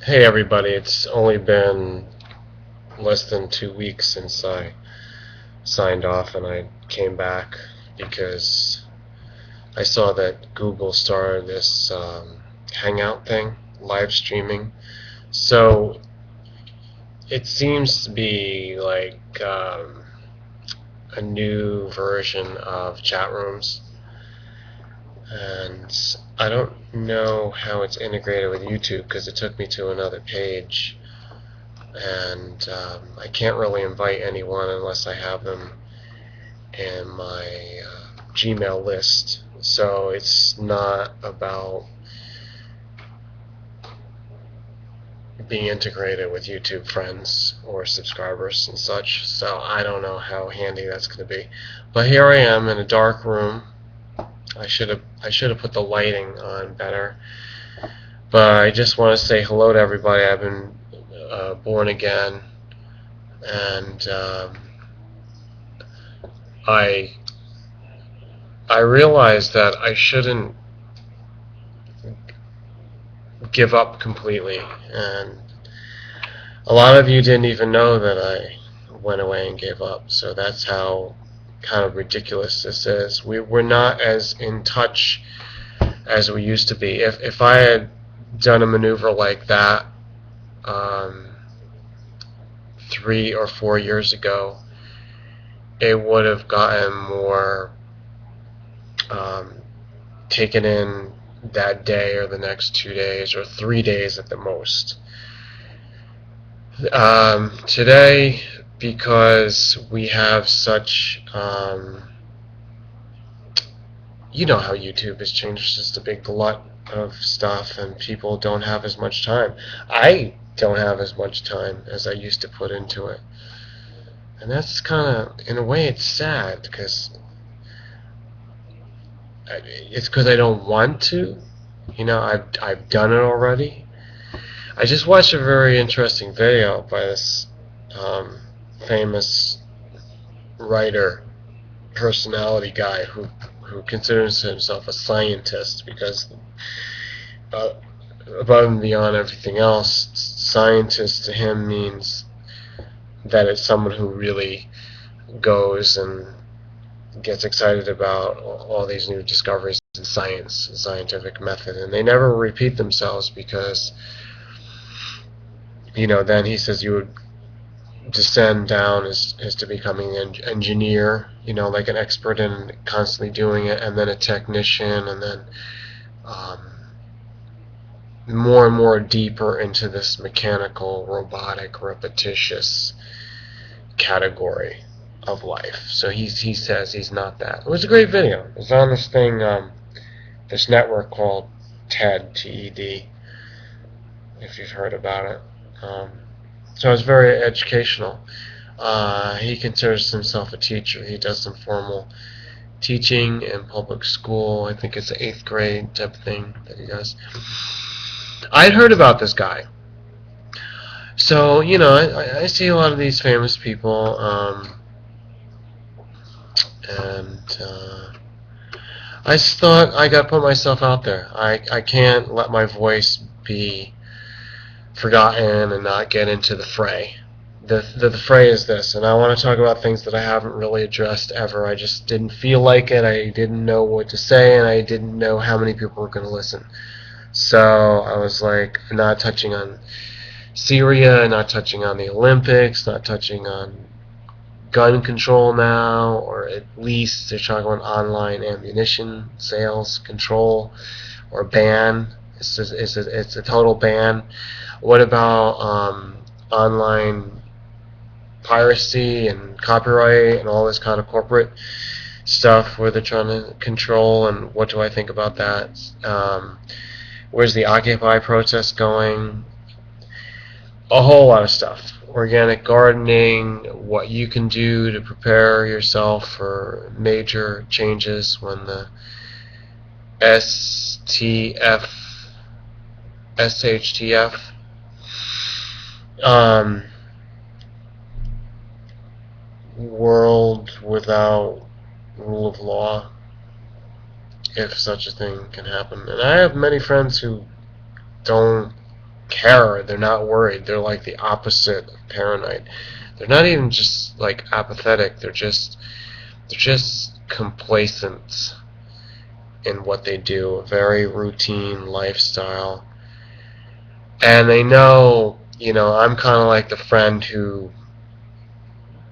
Hey everybody, it's only been less than 2 weeks since I signed off and I came back because I saw that Google started this Hangout thing, live streaming. So it seems to be like a new version of chat rooms, and I don't know how it's integrated with YouTube because it took me to another page. And I can't really invite anyone unless I have them in my Gmail list. So it's not about being integrated with YouTube friends or subscribers and such. So I don't know how handy that's going to be. But here I am in a dark room. I should have put the lighting on better. But I just want to say hello to everybody. I've been born again, and I realized that I shouldn't give up completely, and a lot of you didn't even know that I went away and gave up, so that's how kind of ridiculous this is. We're not as in touch as we used to be. If I had done a maneuver like that 3 or 4 years ago, it would have gotten more taken in that day or the next 2 days or 3 days at the most. Today, because we have such, you know how YouTube has changed, it's just a big glut of stuff and people don't have as much time. I don't have as much time as I used to put into it. And that's kind of, in a way, it's sad because I don't want to. You know, I've done it already. I just watched a very interesting video by this famous writer, personality guy who considers himself a scientist because above and beyond everything else, scientist to him means that it's someone who really goes and gets excited about all these new discoveries in science, scientific method, and they never repeat themselves because, you know, then he says you would descend down as to becoming an engineer, you know, like an expert in constantly doing it, and then a technician, and then more and more deeper into this mechanical, robotic, repetitious category of life. So he says he's not that. It was a great video. It was on this thing, this network called TED, T-E-D, if you've heard about it. So it's very educational. He considers himself a teacher. He does some formal teaching in public school. I think it's the 8th grade type of thing that he does. I'd heard about this guy. So, you know, I see a lot of these famous people, and I just thought I got to put myself out there. I can't let my voice be forgotten and not get into the fray. The fray is this, and I want to talk about things that I haven't really addressed ever. I just didn't feel like it. I didn't know what to say, and I didn't know how many people were going to listen. So I was like, not touching on Syria, not touching on the Olympics, not touching on gun control now, or at least they're talking about online ammunition sales control or ban. It's a total ban. What about online piracy and copyright and all this kind of corporate stuff where they're trying to control, and what do I think about that? Where's the Occupy protest going? A whole lot of stuff. Organic gardening, what you can do to prepare yourself for major changes when the SHTF world without rule of law, if such a thing can happen. And I have many friends who don't care. They're not worried. They're like the opposite of paranoid. They're not even just like apathetic. They're just complacent in what they do. A very routine lifestyle. And they know, I'm kind of like the friend who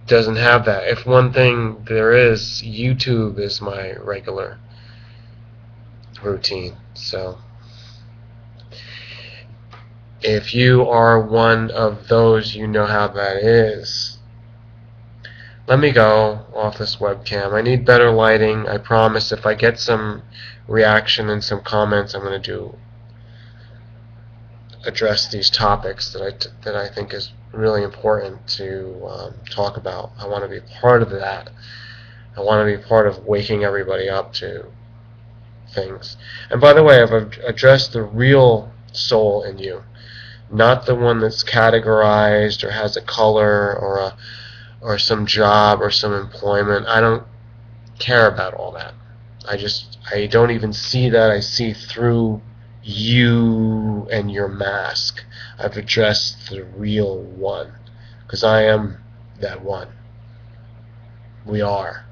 doesn't have that. If one thing there is, YouTube is my regular routine. So if you are one of those, you know how that is. Let me go off this webcam. I need better lighting. I promise if I get some reaction and some comments, I'm going to address these topics that I think is really important to talk about. I want to be part of that. I want to be part of waking everybody up to things. And by the way, I've addressed the real soul in you, not the one that's categorized or has a color or some job or some employment. I don't care about all that. I don't even see that. I see through you and your mask. I've addressed the real one, because I am that one. We are.